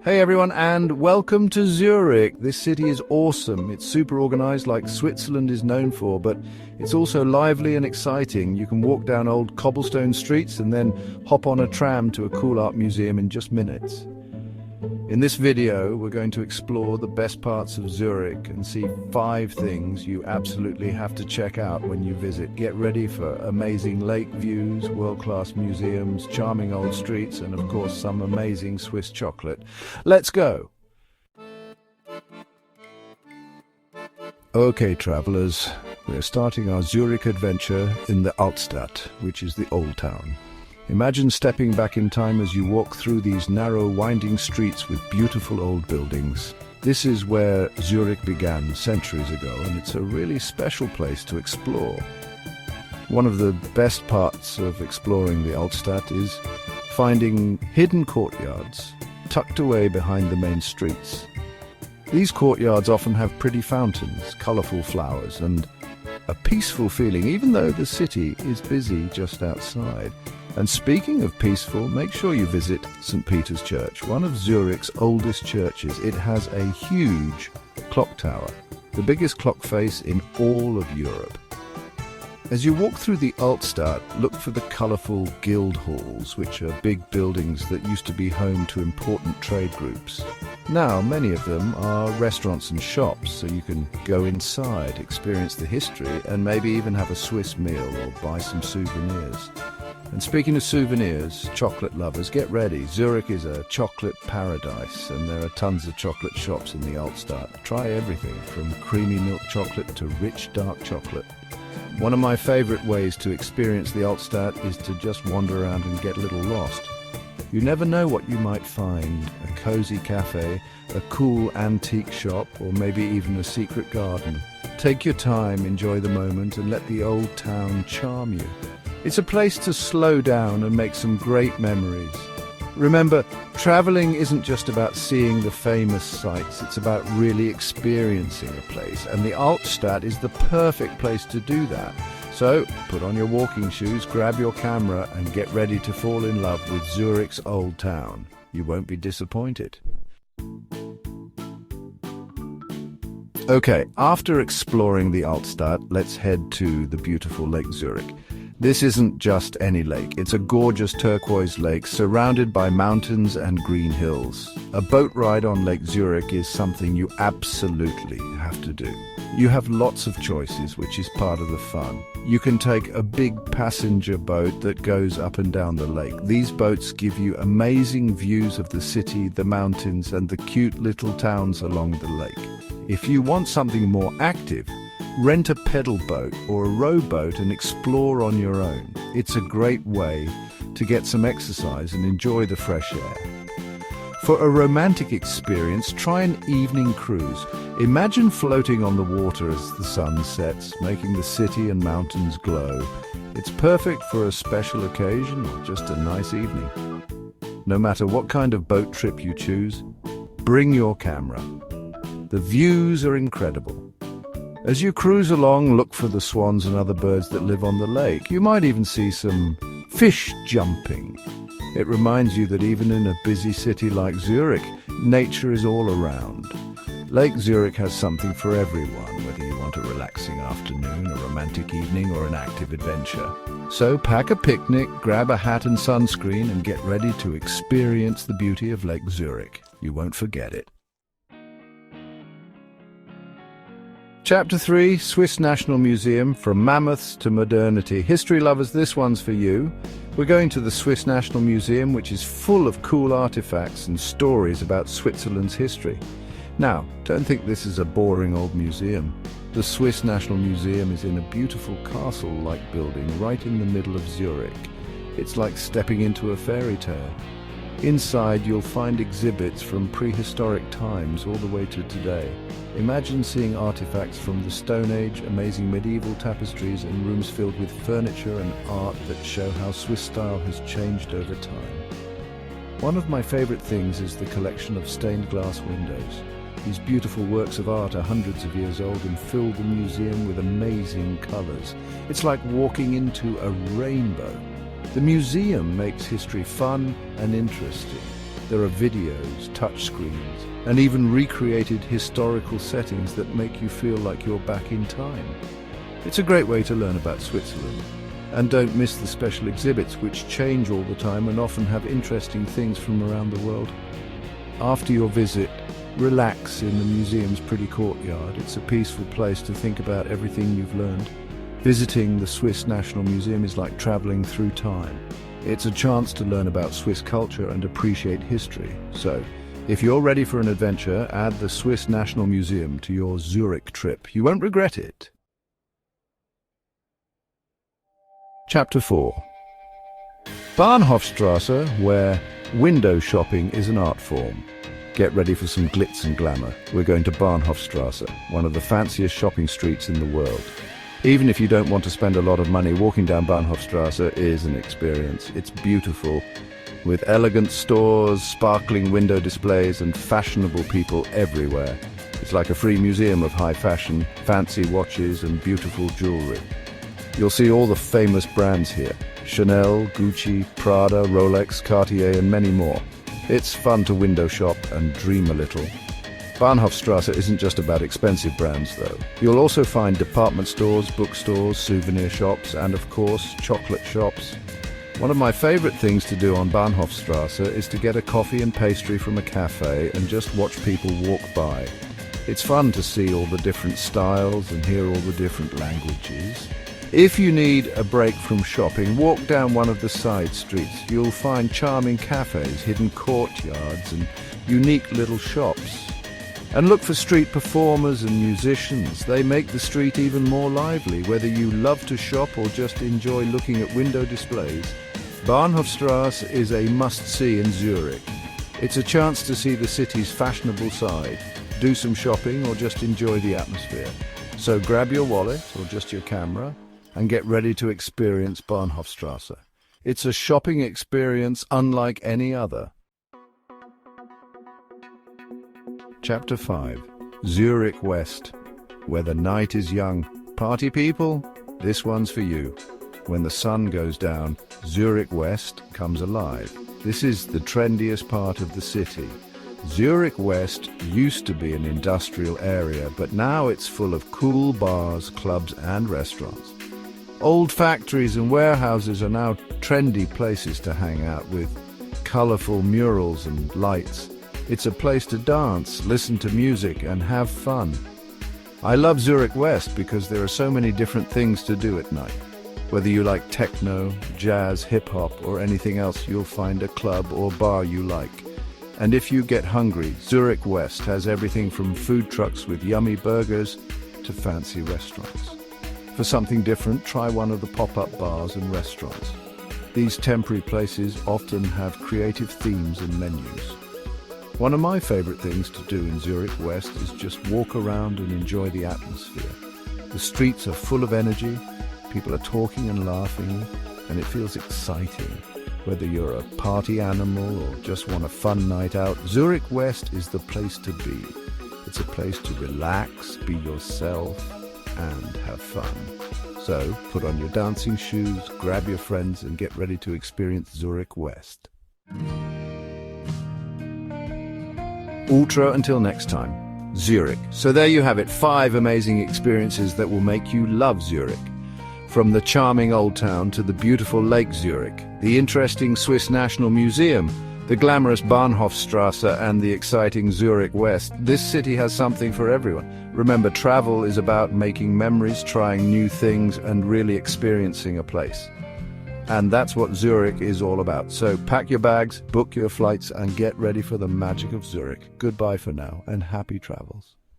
Hey everyone, and welcome to Zurich. This city is awesome. It's super organized like Switzerland is known for, but it's also lively and exciting. You can walk down old cobblestone streets and then hop on a tram to a cool art museum in just minutes. In this video, we're going to explore the best parts of Zurich and see 5 things you absolutely have to check out when you visit. Get ready for amazing lake views, world-class museums, charming old streets, and of course some amazing Swiss chocolate. Let's go! Okay, travelers, we're starting our Zurich adventure in the Altstadt, which is the Old Town. Imagine stepping back in time as you walk through these narrow, winding streets with beautiful old buildings. This is where Zurich began centuries ago, and it's a really special place to explore. One of the best parts of exploring the Altstadt is finding hidden courtyards tucked away behind the main streets. These courtyards often have pretty fountains, colorful flowers, and a peaceful feeling, even though the city is busy just outside. And speaking of peaceful, make sure you visit St. Peter's Church, one of Zurich's oldest churches. It has a huge clock tower, the biggest clock face in all of Europe. As you walk through the Altstadt, look for the colourful guild halls, which are big buildings that used to be home to important trade groups. Now, many of them are restaurants and shops, so you can go inside, experience the history, and maybe even have a Swiss meal or buy some souvenirs. And speaking of souvenirs, chocolate lovers, get ready. Zurich is a chocolate paradise, and there are tons of chocolate shops in the Altstadt. Try everything from creamy milk chocolate to rich dark chocolate. One of my favourite ways to experience the Altstadt is to just wander around and get a little lost. You never know what you might find: a cosy cafe, a cool antique shop, or maybe even a secret garden. Take your time, enjoy the moment, and let the old town charm you. It's a place to slow down and make some great memories. Remember, traveling isn't just about seeing the famous sights, it's about really experiencing a place, and the Altstadt is the perfect place to do that. So, put on your walking shoes, grab your camera, and get ready to fall in love with Zurich's old town. You won't be disappointed. Okay, after exploring the Altstadt, let's head to the beautiful Lake Zurich. This isn't just any lake. It's a gorgeous turquoise lake surrounded by mountains and green hills. A boat ride on Lake Zurich is something you absolutely have to do. You have lots of choices, which is part of the fun. You can take a big passenger boat that goes up and down the lake. These boats give you amazing views of the city, the mountains, and the cute little towns along the lake. If you want something more active, rent a pedal boat or a rowboat and explore on your own. It's a great way to get some exercise and enjoy the fresh air. For a romantic experience, try an evening cruise. Imagine floating on the water as the sun sets, making the city and mountains glow. It's perfect for a special occasion or just a nice evening. No matter what kind of boat trip you choose, bring your camera. The views are incredible. As you cruise along, look for the swans and other birds that live on the lake. You might even see some fish jumping. It reminds you that even in a busy city like Zurich, nature is all around. Lake Zurich has something for everyone, whether you want a relaxing afternoon, a romantic evening, or an active adventure. So pack a picnic, grab a hat and sunscreen, and get ready to experience the beauty of Lake Zurich. You won't forget it. Chapter 3, Swiss National Museum, From Mammoths to Modernity. History lovers, this one's for you. We're going to the Swiss National Museum, which is full of cool artifacts and stories about Switzerland's history. Now, don't think this is a boring old museum. The Swiss National Museum is in a beautiful castle-like building right in the middle of Zurich. It's like stepping into a fairy tale. Inside, you'll find exhibits from prehistoric times all the way to today. Imagine seeing artifacts from the Stone Age, amazing medieval tapestries, and rooms filled with furniture and art that show how Swiss style has changed over time. One of my favorite things is the collection of stained glass windows. These beautiful works of art are hundreds of years old and fill the museum with amazing colors. It's like walking into a rainbow. The museum makes history fun and interesting. There are videos, touchscreens, and even recreated historical settings that make you feel like you're back in time. It's a great way to learn about Switzerland. And don't miss the special exhibits, which change all the time and often have interesting things from around the world. After your visit, relax in the museum's pretty courtyard. It's a peaceful place to think about everything you've learned. Visiting the Swiss National Museum is like traveling through time. It's a chance to learn about Swiss culture and appreciate history. So, if you're ready for an adventure, add the Swiss National Museum to your Zurich trip. You won't regret it. Chapter 4. Bahnhofstrasse, where window shopping is an art form. Get ready for some glitz and glamour. We're going to Bahnhofstrasse, one of the fanciest shopping streets in the world. Even if you don't want to spend a lot of money, walking down Bahnhofstrasse is an experience. It's beautiful, with elegant stores, sparkling window displays, and fashionable people everywhere. It's like a free museum of high fashion, fancy watches, and beautiful jewelry. You'll see all the famous brands here: Chanel, Gucci, Prada, Rolex, Cartier, and many more. It's fun to window shop and dream a little. Bahnhofstrasse isn't just about expensive brands, though. You'll also find department stores, bookstores, souvenir shops, and of course, chocolate shops. One of my favorite things to do on Bahnhofstrasse is to get a coffee and pastry from a cafe and just watch people walk by. It's fun to see all the different styles and hear all the different languages. If you need a break from shopping, walk down one of the side streets. You'll find charming cafes, hidden courtyards, and unique little shops. And look for street performers and musicians. They make the street even more lively, whether you love to shop or just enjoy looking at window displays. Bahnhofstrasse is a must-see in Zurich. It's a chance to see the city's fashionable side, do some shopping, or just enjoy the atmosphere. So grab your wallet, or just your camera, and get ready to experience Bahnhofstrasse. It's a shopping experience unlike any other. Chapter 5. Zurich West, where the night is young. Party people, this one's for you. When the sun goes down, Zurich West comes alive. This is the trendiest part of the city. Zurich West used to be an industrial area, but now it's full of cool bars, clubs, and restaurants. Old factories and warehouses are now trendy places to hang out with colorful murals and lights. It's a place to dance, listen to music, and have fun. I love Zurich West because there are so many different things to do at night. Whether you like techno, jazz, hip-hop, or anything else, you'll find a club or bar you like. And if you get hungry, Zurich West has everything from food trucks with yummy burgers to fancy restaurants. For something different, try one of the pop-up bars and restaurants. These temporary places often have creative themes and menus. One of my favorite things to do in Zurich West is just walk around and enjoy the atmosphere. The streets are full of energy, people are talking and laughing, and it feels exciting. Whether you're a party animal or just want a fun night out, Zurich West is the place to be. It's a place to relax, be yourself, and have fun. So, put on your dancing shoes, grab your friends, and get ready to experience Zurich West. Ultra until next time. Zurich. So there you have it, 5 amazing experiences that will make you love Zurich. From the charming old town to the beautiful Lake Zurich, the interesting Swiss National Museum, the glamorous Bahnhofstrasse, and the exciting Zurich West, this city has something for everyone. Remember, travel is about making memories, trying new things, and really experiencing a place. And that's what Zurich is all about. So pack your bags, book your flights, and get ready for the magic of Zurich. Goodbye for now, and happy travels.